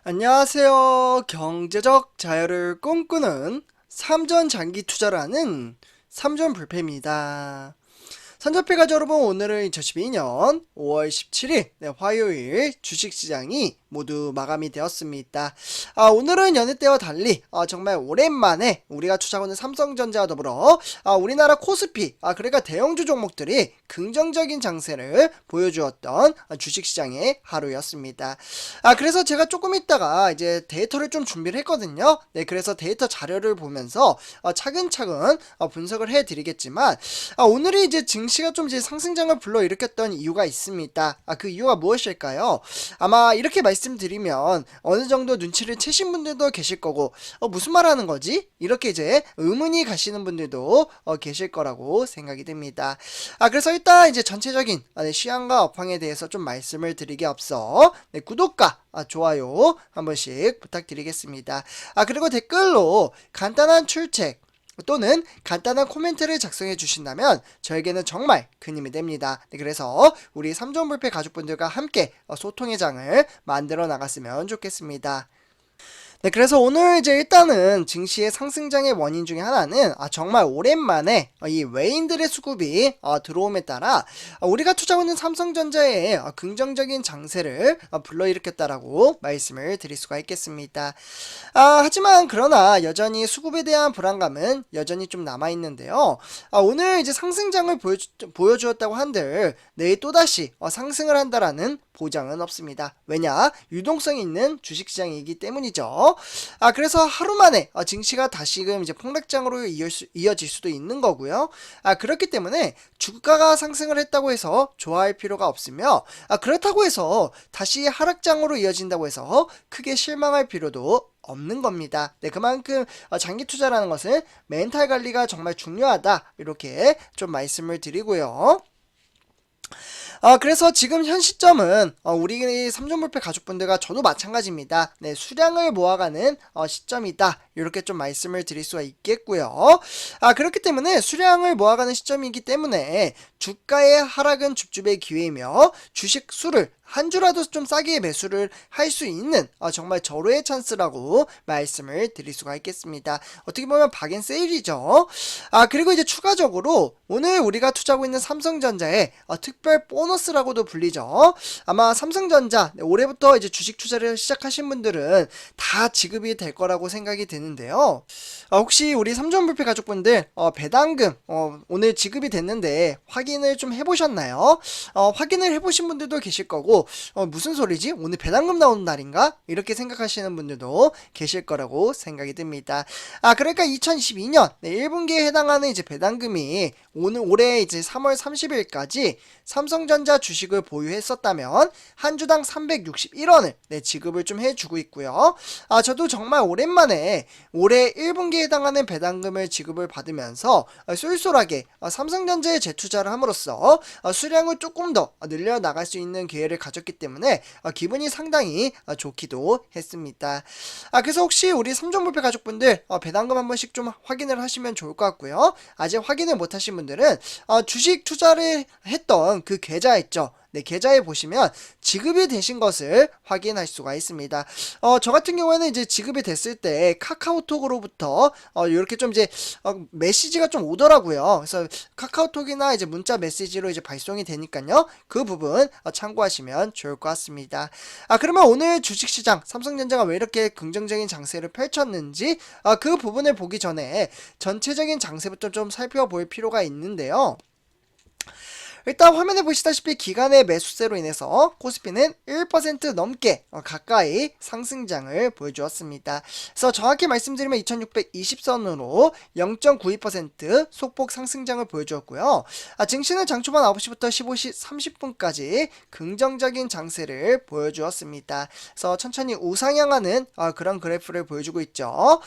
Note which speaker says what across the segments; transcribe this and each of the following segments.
Speaker 1: 안녕하세요. 경제적 자유를 꿈꾸는 삼전 장기 투자를 하는 삼전 불패입니다. 선전필 가족 여러분, 오늘은 2012년 5월 17일 화요일 주식시장이 모두 마감이 되었습니다. 오늘은 여느 때와 달리 정말 오랜만에 우리가 투자하는 삼성전자와 더불어 우리나라 코스피 그러니까 대형주 종목들이 긍정적인 장세를 보여주었던 주식시장의 하루였습니다. 그래서 제가 조금 있다가 이제 데이터를 좀 준비를 했거든요. 네, 그래서 데이터 자료를 보면서 차근차근 분석을 해드리겠지만 오늘이 이제 증시가 좀 이제 상승장을 불러일으켰던 이유가 있습니다. 그 이유가 무엇일까요? 아마 이렇게 말씀드리면 어느 정도 눈치를 채신 분들도 계실 거고 무슨 말 하는 거지? 이렇게 이제 의문이 가시는 분들도 계실 거라고 생각이 됩니다. 그래서 일단 이제 전체적인 시황과 업황에 대해서 좀 말씀을 드리기 앞서 구독과 좋아요 한 번씩 부탁드리겠습니다. 그리고 댓글로 간단한 출첵 또는 간단한 코멘트를 작성해 주신다면 저에게는 정말 큰 힘이 됩니다. 그래서 우리 삼전불패 가족분들과 함께 소통의 장을 만들어 나갔으면 좋겠습니다. 네, 그래서 오늘 이제 일단은 증시의 상승장의 원인 중에 하나는 정말 오랜만에 이 외인들의 수급이 들어옴에 따라 우리가 투자하는 삼성전자의 긍정적인 장세를 불러일으켰다라고 말씀을 드릴 수가 있겠습니다. 하지만 그러나 여전히 수급에 대한 불안감은 여전히 좀 남아있는데요. 오늘 이제 상승장을 보여주었다고 한들 내일 또다시 상승을 한다라는 보장은 없습니다. 왜냐? 유동성이 있는 주식시장이기 때문이죠. 그래서 하루 만에 증시가 다시금 이제 폭락장으로 이어질 수도 있는 거고요. 그렇기 때문에 주가가 상승을 했다고 해서 좋아할 필요가 없으며 그렇다고 해서 다시 하락장으로 이어진다고 해서 크게 실망할 필요도 없는 겁니다. 네, 그만큼 장기 투자라는 것은 멘탈 관리가 정말 중요하다, 이렇게 좀 말씀을 드리고요. 그래서 지금 현 시점은 우리 삼전불패 가족분들과 저도 마찬가지입니다. 네, 수량을 모아가는 시점이다, 이렇게 좀 말씀을 드릴 수가 있겠고요. 그렇기 때문에 수량을 모아가는 시점이기 때문에 주가의 하락은 줍줍의 기회이며 주식 수를 한 주라도 좀 싸게 매수를 할 수 있는 정말 절호의 찬스라고 말씀을 드릴 수가 있겠습니다. 어떻게 보면 박앤세일이죠. 그리고 이제 추가적으로 오늘 우리가 투자하고 있는 삼성전자의 특별 보너스라고도 불리죠. 아마 삼성전자 올해부터 이제 주식 투자를 시작하신 분들은 다 지급이 될 거라고 생각이 드는데요. 혹시 우리 삼전불패 가족분들 배당금 오늘 지급이 됐는데 확인을 좀 해보셨나요? 확인을 해보신 분들도 계실 거고 무슨 소리지? 오늘 배당금 나오는 날인가? 이렇게 생각하시는 분들도 계실 거라고 생각이 듭니다. 그러니까 2022년 1분기에 해당하는 이제 배당금이 올해 이제 3월 30일까지 삼성전자 주식을 보유했었다면 한 주당 361원을 지급을 좀 해주고 있고요. 저도 정말 오랜만에 올해 1분기에 해당하는 배당금을 지급을 받으면서 쏠쏠하게 삼성전자에 재투자를 함으로써 수량을 조금 더 늘려나갈 수 있는 기회를 가졌기 때문에 기분이 상당히 좋기도 했습니다. 그래서 혹시 우리 삼전불패 가족분들 배당금 한 번씩 좀 확인을 하시면 좋을 것 같고요. 아직 확인을 못하신 분들은 주식 투자를 했던 그 계좌 있죠. 네, 계좌에 보시면 지급이 되신 것을 확인할 수가 있습니다. 저 같은 경우에는 이제 지급이 됐을 때 카카오톡으로부터 이렇게 좀 이제 메시지가 좀 오더라고요. 그래서 카카오톡이나 이제 문자 메시지로 이제 발송이 되니까요. 그 부분 참고하시면 좋을 것 같습니다. 그러면 오늘 주식시장 삼성전자가 왜 이렇게 긍정적인 장세를 펼쳤는지 그 부분을 보기 전에 전체적인 장세부터 좀 살펴볼 필요가 있는데요. 일단 화면에 보시다시피 기간의 매수세로 인해서 코스피는 1% 넘게 가까이 상승장을 보여주었습니다. 그래서 정확히 말씀드리면 2620선으로 0.92% 소폭 상승장을 보여주었고요. 증시는 장초반 9시부터 15시 30분까지 긍정적인 장세를 보여주었습니다. 그래서 천천히 우상향하는 그런 그래프를 보여주고 있죠.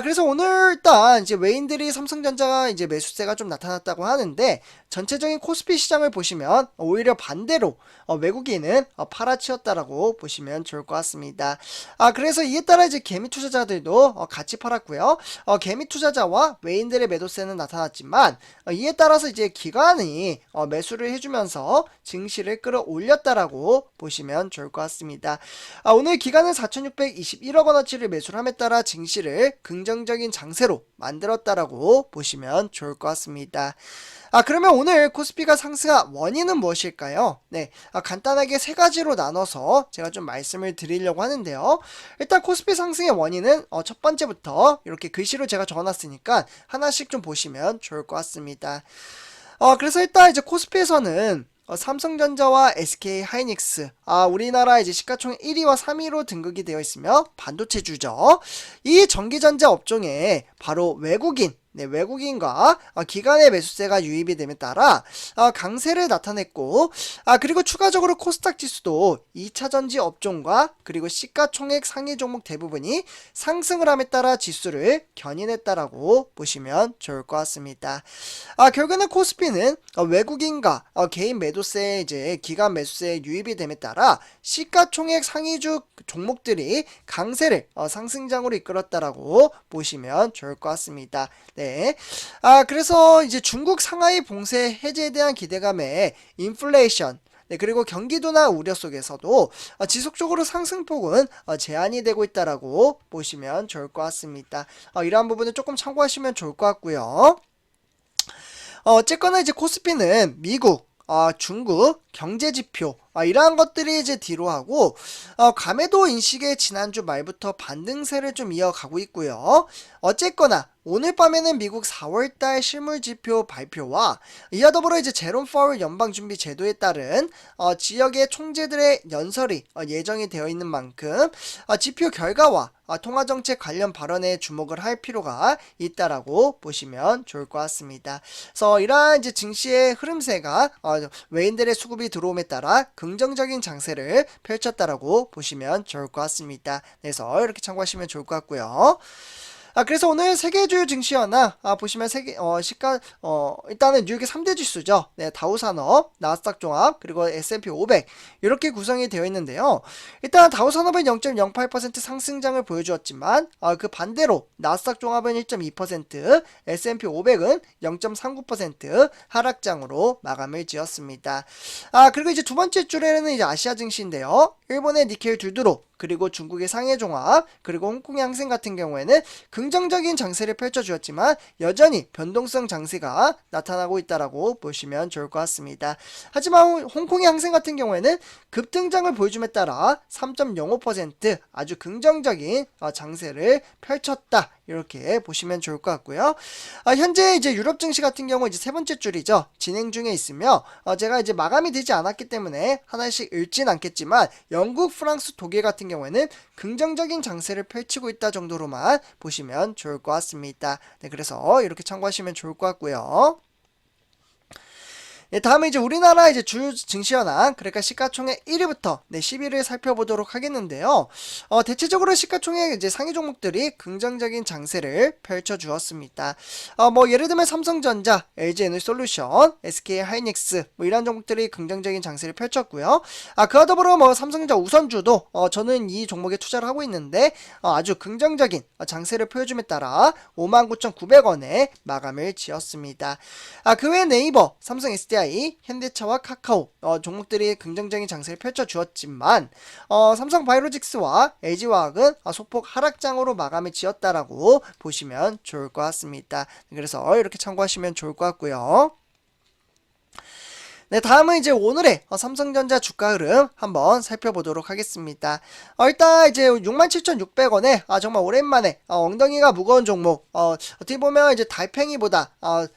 Speaker 1: 그래서 오늘 일단 이제 외인들이 삼성전자가 이제 매수세가 좀 나타났다고 하는데 전체적인 코스피 시장 시장을 보시면 오히려 반대로 외국인은 팔아치웠다라고 보시면 좋을 것 같습니다. 그래서 이에 따라 이제 개미 투자자들도 같이 팔았고요. 개미 투자자와 외인들의 매도세는 나타났지만 이에 따라서 이제 기관이 매수를 해주면서 증시를 끌어올렸다라고 보시면 좋을 것 같습니다. 오늘 기관은 4,621억 원어치를 매수를 함에 따라 증시를 긍정적인 장세로 만들었다라고 보시면 좋을 것 같습니다. 그러면 오늘 코스피가 상승한 원인은 무엇일까요? 네, 간단하게 세 가지로 나눠서 제가 좀 말씀을 드리려고 하는데요. 일단 코스피 상승의 원인은 첫 번째부터 이렇게 글씨로 제가 적어놨으니까 하나씩 좀 보시면 좋을 것 같습니다. 그래서 일단 이제 코스피에서는 삼성전자와 SK 하이닉스, 우리나라 이제 시가총 1위와 3위로 등극이 되어 있으며 반도체주죠. 이 전기전자 업종에 바로 외국인과 기관의 매수세가 유입이 됨에 따라 강세를 나타냈고, 그리고 추가적으로 코스닥 지수도 2차전지 업종과 그리고 시가총액 상위 종목 대부분이 상승을 함에 따라 지수를 견인했다라고 보시면 좋을 것 같습니다. 결국에는 코스피는 외국인과 개인 매도세 이제 기관 매수세에 유입이 됨에 따라 시가총액 상위주 종목들이 강세를 상승장으로 이끌었다라고 보시면 좋을 것 같습니다. 네. 그래서 이제 중국 상하이 봉쇄 해제에 대한 기대감에 인플레이션, 네, 그리고 경기도나 우려 속에서도 지속적으로 상승폭은 제한이 되고 있다라고 보시면 좋을 것 같습니다. 이러한 부분을 조금 참고하시면 좋을 것 같고요. 어쨌거나 이제 코스피는 미국, 중국 경제지표 이러한 것들이 이제 뒤로 하고 감해도 인식의 지난주 말부터 반등세를 좀 이어가고 있고요. 어쨌거나 오늘 밤에는 미국 4월달 실물지표 발표와 이와 더불어 이제 제롬 파월 연방준비 제도에 따른 지역의 총재들의 연설이 예정이 되어 있는 만큼 지표 결과와 통화정책 관련 발언에 주목을 할 필요가 있다라고 보시면 좋을 것 같습니다. 그래서 이러한 이제 증시의 흐름세가 외인들의 수급이 들어옴에 따라 긍정적인 장세를 펼쳤다라고 보시면 좋을 것 같습니다. 그래서 이렇게 참고하시면 좋을 것 같고요. 그래서 오늘 세계주요 증시현황 보시면 일단은 뉴욕의 3대 지수죠. 네, 다우산업, 나스닥 종합, 그리고 S&P 500 이렇게 구성이 되어 있는데요. 일단 다우산업은 0.08% 상승장을 보여주었지만 그 반대로 나스닥 종합은 1.2%, S&P 500은 0.39% 하락장으로 마감을 지었습니다. 그리고 이제 두 번째 줄에는 이제 아시아 증시인데요. 일본의 니케이 두드로, 그리고 중국의 상해종합, 그리고 홍콩의 항생 같은 경우에는 긍정적인 장세를 펼쳐주었지만 여전히 변동성 장세가 나타나고 있다라고 보시면 좋을 것 같습니다. 하지만 홍콩의 항생 같은 경우에는 급등장을 보여줌에 따라 3.05% 아주 긍정적인 장세를 펼쳤다. 이렇게 보시면 좋을 것 같고요. 현재 이제 유럽 증시 같은 경우 이제 세 번째 줄이죠. 진행 중에 있으며 제가 이제 마감이 되지 않았기 때문에 하나씩 읽진 않겠지만 영국, 프랑스, 독일 같은 경우에는 긍정적인 장세를 펼치고 있다 정도로만 보시면 좋을 것 같습니다. 네, 그래서 이렇게 참고하시면 좋을 것 같고요. 네, 다음에 이제 우리나라 이제 주요 증시현황, 그러니까 시가총액 1위부터 10위를 살펴보도록 하겠는데요. 대체적으로 시가총액 이제 상위 종목들이 긍정적인 장세를 펼쳐주었습니다. 뭐 예를 들면 삼성전자, LG에너지솔루션, SK 하이닉스 이런 종목들이 긍정적인 장세를 펼쳤고요. 그와 더불어 뭐 삼성전자 우선주도 저는 이 종목에 투자를 하고 있는데 아주 긍정적인 장세를 보여줌에 따라 59,900원에 마감을 지었습니다. 그 외 네이버, 삼성 SDI, 현대차와 카카오 종목들이 긍정적인 장세를 펼쳐주었지만 삼성바이오로직스와 LG화학은 소폭 하락장으로 마감을 지었다라고 보시면 좋을 것 같습니다. 그래서 이렇게 참고하시면 좋을 것 같고요. 네, 다음은 이제 오늘의 삼성전자 주가 흐름 한번 살펴보도록 하겠습니다. 일단 이제 67,600원에 정말 오랜만에 엉덩이가 무거운 종목, 어떻게 보면 이제 달팽이보다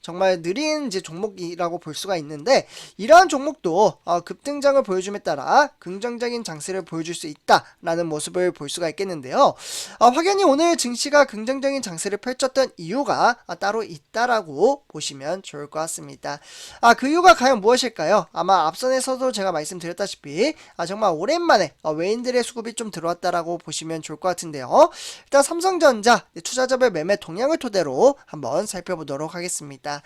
Speaker 1: 정말 느린 이제 종목이라고 볼 수가 있는데 이러한 종목도 급등장을 보여줌에 따라 긍정적인 장세를 보여줄 수 있다라는 모습을 볼 수가 있겠는데요. 확연히 오늘 증시가 긍정적인 장세를 펼쳤던 이유가 따로 있다라고 보시면 좋을 것 같습니다. 그 이유가 과연 무엇일까요? 될까요? 아마 앞선에서도 제가 말씀드렸다시피 정말 오랜만에 외인들의 수급이 좀 들어왔다라고 보시면 좋을 것 같은데요. 일단 삼성전자 투자자별 매매 동향을 토대로 한번 살펴보도록 하겠습니다.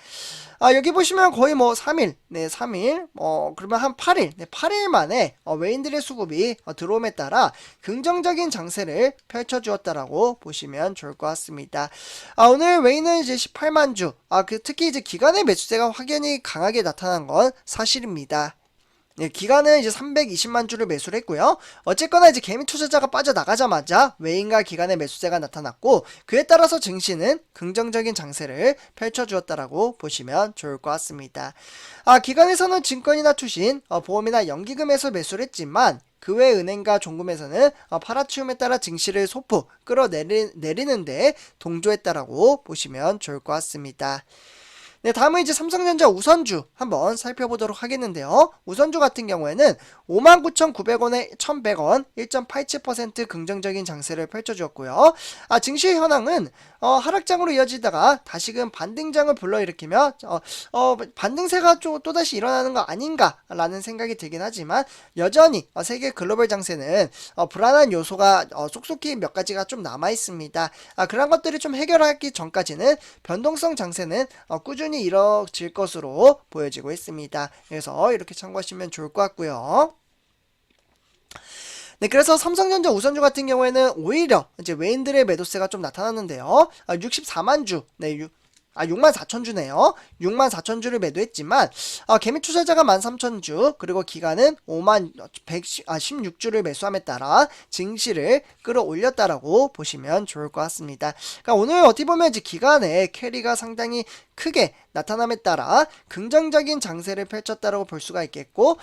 Speaker 1: 여기 보시면 거의 뭐 3일, 네, 3일, 그러면 한 8일, 네, 8일 만에 외인들의 수급이 들어옴에 따라 긍정적인 장세를 펼쳐주었다라고 보시면 좋을 것 같습니다. 오늘 외인은 이제 18만 주, 특히 이제 기관의 매수세가 확연히 강하게 나타난 건 사실입니다. 네, 기관은 이제 320만 주를 매수를 했고요. 어쨌거나 이제 개미 투자자가 빠져나가자마자 외인과 기관의 매수세가 나타났고, 그에 따라서 증시는 긍정적인 장세를 펼쳐주었다라고 보시면 좋을 것 같습니다. 기관에서는 증권이나 투신, 보험이나 연기금에서 매수를 했지만 그 외 은행과 종금에서는 팔아치움에 따라 증시를 소폭 끌어내리는데 동조했다라고 보시면 좋을 것 같습니다. 네, 다음은 이제 삼성전자 우선주 한번 살펴보도록 하겠는데요. 우선주 같은 경우에는 59,900원에 1,100원 1.87% 긍정적인 장세를 펼쳐주었고요. 증시 현황은 하락장으로 이어지다가 다시금 반등장을 불러일으키며 반등세가 또다시 일어나는 거 아닌가라는 생각이 들긴 하지만 여전히 세계 글로벌 장세는 불안한 요소가 속속히 몇 가지가 좀 남아 있습니다. 그런 것들이 좀 해결하기 전까지는 변동성 장세는 꾸준히 이뤄질 것으로 보여지고 있습니다. 그래서 이렇게 참고하시면 좋을 것 같고요. 네, 그래서 삼성전자 우선주 같은 경우에는 오히려 이제 외인들의 매도세가 좀 나타났는데요. 64만 주, 네, 64,000주네요. 64,000주를 매도했지만 개미 투자자가 13,000주 그리고 기관은 5116주를 매수함에 따라 증시를 끌어올렸다라고 보시면 좋을 것 같습니다. 그러니까 오늘 어떻게 보면 이제 기관의 캐리가 상당히 크게 나타남에 따라 긍정적인 장세를 펼쳤다라고 볼 수가 있겠고,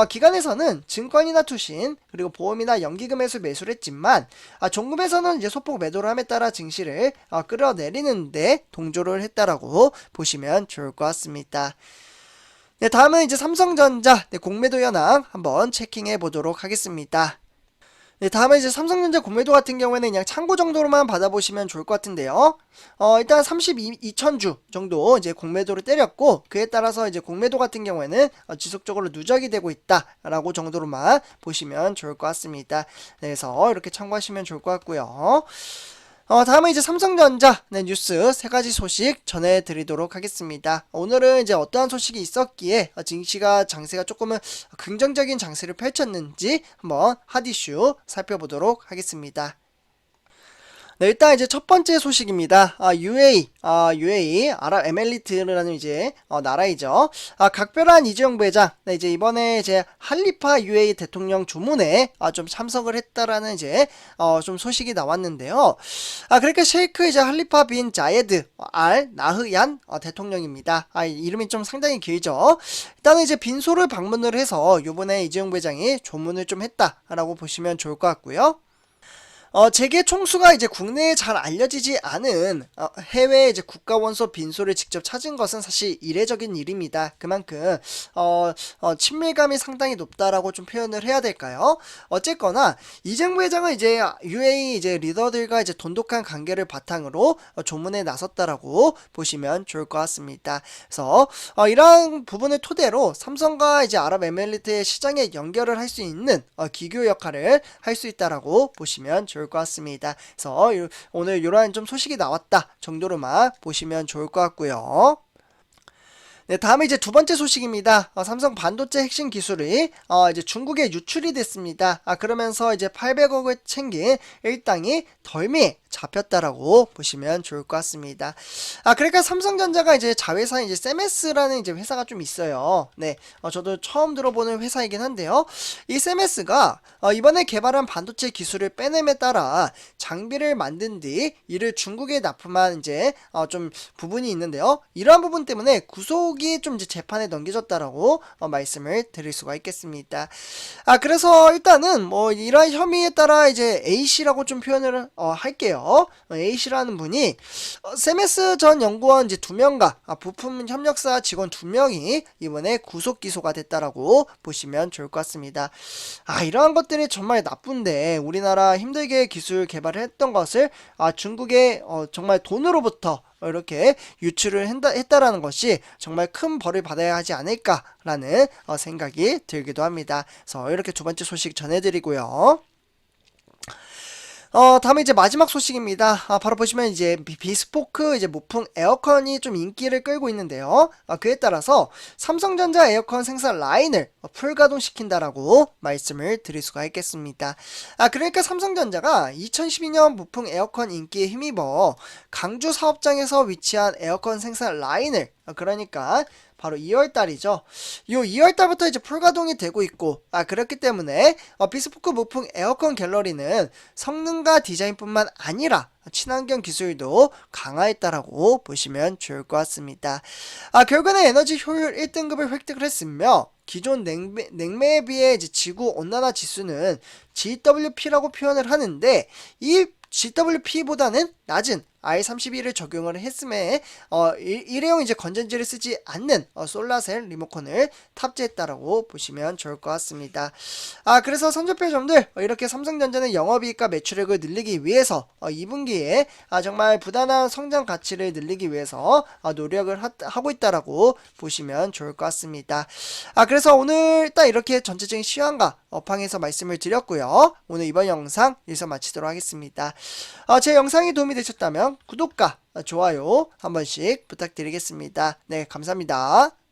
Speaker 1: 기관에서는 증권이나 투신 그리고 보험이나 연기금에서 매수를 했지만 종금에서는 이제 소폭 매도를 함에 따라 증시를 끌어내리는데 동조를 했다라고 보시면 좋을 것 같습니다. 네, 다음은 이제 삼성전자 공매도 현황 한번 체킹해 보도록 하겠습니다. 네, 다음에 이제 삼성전자 공매도 같은 경우에는 그냥 참고 정도로만 받아보시면 좋을 것 같은데요. 일단 32,000주 정도 이제 공매도를 때렸고, 그에 따라서 이제 공매도 같은 경우에는 지속적으로 누적이 되고 있다라고 정도로만 보시면 좋을 것 같습니다. 그래서 이렇게 참고하시면 좋을 것 같고요. 다음은 이제 삼성전자 뉴스 세 가지 소식 전해드리도록 하겠습니다. 오늘은 이제 어떠한 소식이 있었기에 증시가 장세가 조금은 긍정적인 장세를 펼쳤는지 한번 핫 이슈 살펴보도록 하겠습니다. 네, 일단 이제 첫 번째 소식입니다. UAE, 아랍에미리트라는 이제 나라이죠. 각별한 이재용 부회장, 네, 이제 이번에 이제 할리파 UAE 대통령 조문에 좀 참석을 했다라는 이제 좀 소식이 나왔는데요. 그러니까 셰이크 이제 할리파 빈 자예드 알 나흐얀 대통령입니다. 이름이 좀 상당히 길죠. 일단은 이제 빈소를 방문을 해서 이번에 이재용 부회장이 조문을 좀 했다라고 보시면 좋을 것 같고요. 재계 총수가 이제 국내에 잘 알려지지 않은 해외 이제 국가원소 빈소를 직접 찾은 것은 사실 이례적인 일입니다. 그만큼 친밀감이 상당히 높다라고 좀 표현을 해야 될까요? 어쨌거나 이재용 부회장은 이제 UAE 이제 리더들과 이제 돈독한 관계를 바탕으로 조문에 나섰다라고 보시면 좋을 것 같습니다. 그래서 이러한 부분을 토대로 삼성과 이제 아랍에미리트의 시장에 연결을 할 수 있는 기교 역할을 할 수 있다라고 보시면 좋을 것 같습니다. 그래서 오늘 이러한 좀 소식이 나왔다 정도로만 보시면 좋을 것 같고요. 네, 다음에 이제 두 번째 소식입니다. 삼성 반도체 핵심 기술이 이제 중국에 유출이 됐습니다. 그러면서 이제 800억을 챙긴 일당이 덜미 잡혔다라고 보시면 좋을 것 같습니다. 그러니까 삼성전자가 이제 자회사인 이제 세메스라는 이제 회사가 좀 있어요. 네, 저도 처음 들어보는 회사이긴 한데요. 이 세메스가 이번에 개발한 반도체 기술을 빼냄에 따라 장비를 만든 뒤 이를 중국에 납품한 이제 좀 부분이 있는데요. 이러한 부분 때문에 구속이 좀 이제 재판에 넘겨졌다라고 말씀을 드릴 수가 있겠습니다. 그래서 일단은 뭐 이러한 혐의에 따라 이제 A씨라고 좀 표현을 할게요. A씨라는 분이 세메스 전 연구원 이제 2명과 부품 협력사 직원 2명이 이번에 구속 기소가 됐다라고 보시면 좋을 것 같습니다. 이러한 것들이 정말 나쁜데 우리나라 힘들게 기술 개발을 했던 것을 중국의 정말 돈으로부터 이렇게 유출을 했다라는 것이 정말 큰 벌을 받아야 하지 않을까라는 생각이 들기도 합니다. 그래서 이렇게 두 번째 소식 전해드리고요. 다음에 이제 마지막 소식입니다. 바로 보시면 이제 비스포크 이제 무풍 에어컨이 좀 인기를 끌고 있는데요. 그에 따라서 삼성전자 에어컨 생산 라인을 풀가동시킨다라고 말씀을 드릴 수가 있겠습니다. 그러니까 삼성전자가 2012년 무풍 에어컨 인기에 힘입어 강주 사업장에서 위치한 에어컨 생산 라인을 그러니까 바로 2월달이죠. 요 2월달부터 이제 풀가동이 되고 있고, 그렇기 때문에 비스포크 무풍 에어컨 갤러리는 성능과 디자인뿐만 아니라 친환경 기술도 강화했다라고 보시면 좋을 것 같습니다. 결국에는 에너지 효율 1등급을 획득을 했으며 기존 냉매에 비해 이제 지구 온난화 지수는 GWP라고 표현을 하는데 이 GWP보다는 낮은 R32를 적용을 했음에 일회용 이제 건전지를 쓰지 않는 솔라셀 리모컨을 탑재했다라고 보시면 좋을 것 같습니다. 그래서 선전표점들 이렇게 삼성전자는 영업이익과 매출액을 늘리기 위해서 2분기에 정말 부단한 성장 가치를 늘리기 위해서 노력을 하고 있다라고 보시면 좋을 것 같습니다. 그래서 오늘 딱 이렇게 전체적인 시황과 업황에서 말씀을 드렸고요. 오늘 이번 영상 여기서 마치도록 하겠습니다. 제 영상이 도움이 되셨다면 구독과 좋아요 한 번씩 부탁드리겠습니다. 네, 감사합니다.